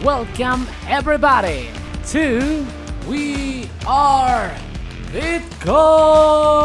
Welcome everybody to We Are Bitcoin!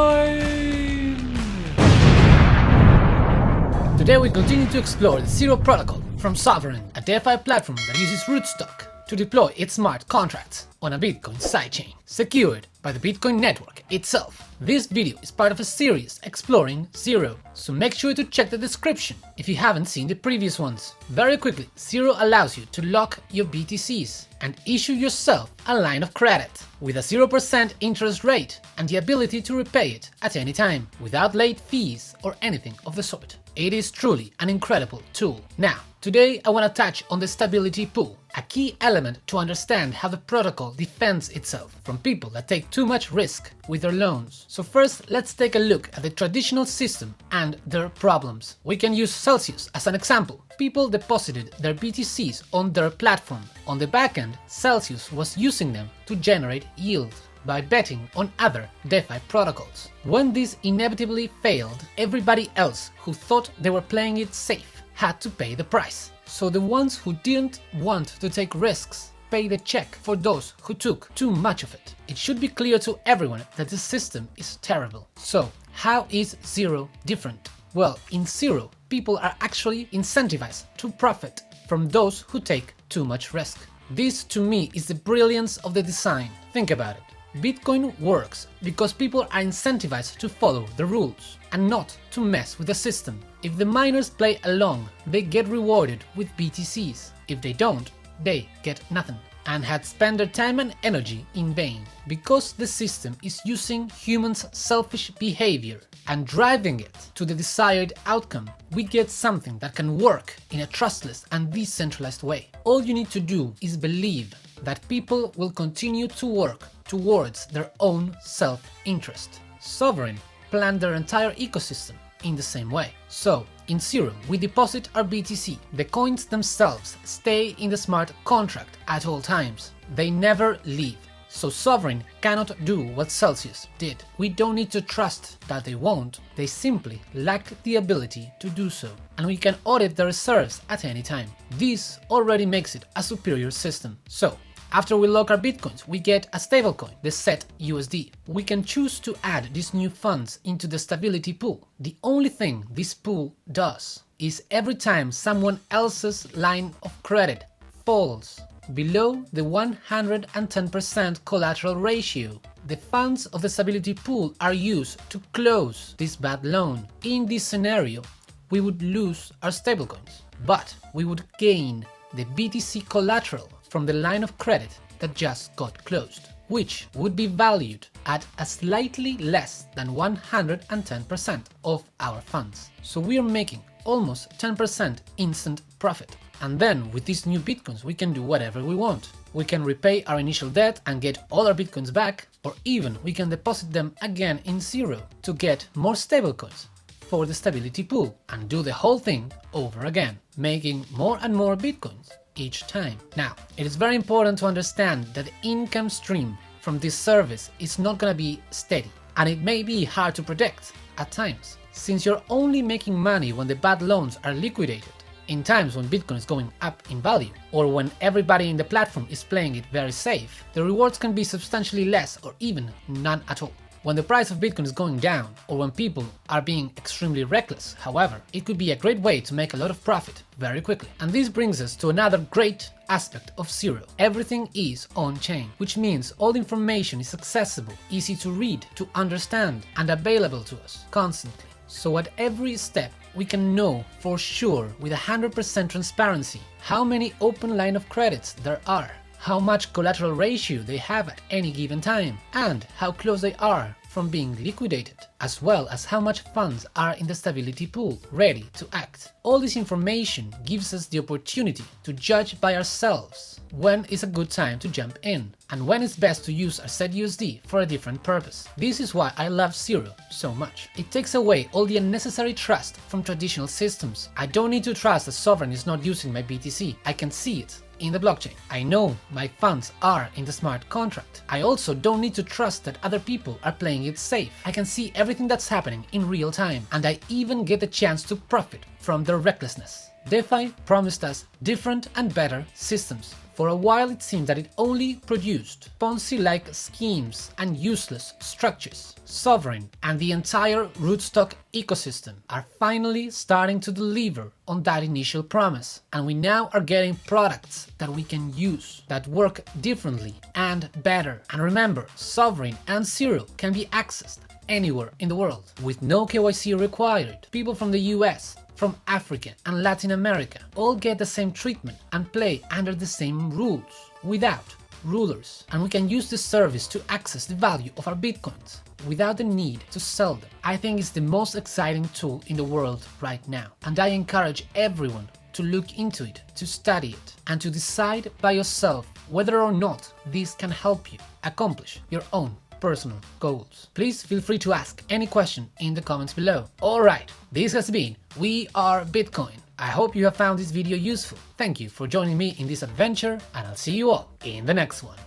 Today we continue to explore the Zero protocol from Sovereign, a DeFi platform that uses rootstock to deploy its smart contracts on a Bitcoin sidechain, secured by the Bitcoin network itself. This video is part of a series exploring Zero, so make sure to check the description if you haven't seen the previous ones. Very quickly, Zero allows you to lock your BTCs and issue yourself a line of credit with a 0% interest rate and the ability to repay it at any time without late fees or anything of the sort. It is truly an incredible tool. Now, today I want to touch on the stability pool, a key element to understand how the protocol defends itself from people that take too much risk with their loans. So first, let's take a look at the traditional system and their problems. We can use Celsius as an example. People deposited their BTCs on their platform. On the backend, Celsius was using them to generate yield by betting on other DeFi protocols. When this inevitably failed, everybody else who thought they were playing it safe had to pay the price. So the ones who didn't want to take risks pay the check for those who took too much of it. It should be clear to everyone that the system is terrible. So how is Zero different? Well, in Zero, people are actually incentivized to profit from those who take too much risk. This to me is the brilliance of the design. Think about it. Bitcoin works because people are incentivized to follow the rules and not to mess with the system. If the miners play along, they get rewarded with BTCs. If they don't, they get nothing and had spent their time and energy in vain. Because the system is using humans' selfish behavior and driving it to the desired outcome, we get something that can work in a trustless and decentralized way. All you need to do is believe that people will continue to work towards their own self-interest. Sovereign planned their entire ecosystem in the same way. So, in Zero, we deposit our BTC. The coins themselves stay in the smart contract at all times. They never leave. So Sovereign cannot do what Celsius did. We don't need to trust that they won't, they simply lack the ability to do so. And we can audit the reserves at any time. This already makes it a superior system. So, after we lock our bitcoins, we get a stablecoin, the SET-USD. We can choose to add these new funds into the stability pool. The only thing this pool does is every time someone else's line of credit falls below the 110% collateral ratio, the funds of the stability pool are used to close this bad loan. In this scenario, we would lose our stablecoins, but we would gain the BTC collateral from the line of credit that just got closed, which would be valued at a slightly less than 110% of our funds. So we are making almost 10% instant profit. And then with these new bitcoins, we can do whatever we want. We can repay our initial debt and get all our bitcoins back, or even we can deposit them again in Zero to get more stablecoins for the stability pool and do the whole thing over again, making more and more bitcoins each time. Now, it is very important to understand that the income stream from this service is not gonna be steady, and it may be hard to predict at times, since you're only making money when the bad loans are liquidated. In times when Bitcoin is going up in value, or when everybody in the platform is playing it very safe, the rewards can be substantially less or even none at all. When the price of Bitcoin is going down, or when people are being extremely reckless, however, it could be a great way to make a lot of profit very quickly. And this brings us to another great aspect of Zero. Everything is on-chain, which means all the information is accessible, easy to read, to understand, and available to us constantly. So at every step, we can know for sure with 100% transparency how many open line of credits there are, how much collateral ratio they have at any given time, and how close they are from being liquidated, as well as how much funds are in the stability pool ready to act. All this information gives us the opportunity to judge by ourselves when is a good time to jump in, and when it's best to use our SET-USD for a different purpose. This is why I love Zero so much. It takes away all the unnecessary trust from traditional systems. I don't need to trust that Sovereign is not using my BTC. I can see it in the blockchain. I know my funds are in the smart contract. I also don't need to trust that other people are playing it safe. I can see everything that's happening in real time, and I even get the chance to profit from their recklessness. DeFi promised us different and better systems For a while it seemed that it only produced Ponzi-like schemes and useless structures. Sovereign and the entire rootstock ecosystem are finally starting to deliver on that initial promise, and we now are getting products that we can use, that work differently and better. And remember, Sovereign and Zero can be accessed anywhere in the world with no KYC required. People from the US, from Africa and Latin America all get the same treatment and play under the same rules, without rulers. And we can use this service to access the value of our bitcoins without the need to sell them. I think it's the most exciting tool in the world right now, and I encourage everyone to look into it, to study it, and to decide by yourself whether or not this can help you accomplish your own personal goals. Please feel free to ask any question in the comments below. Alright, this has been We Are Bitcoin. I hope you have found this video useful. Thank you for joining me in this adventure, and I'll see you all in the next one.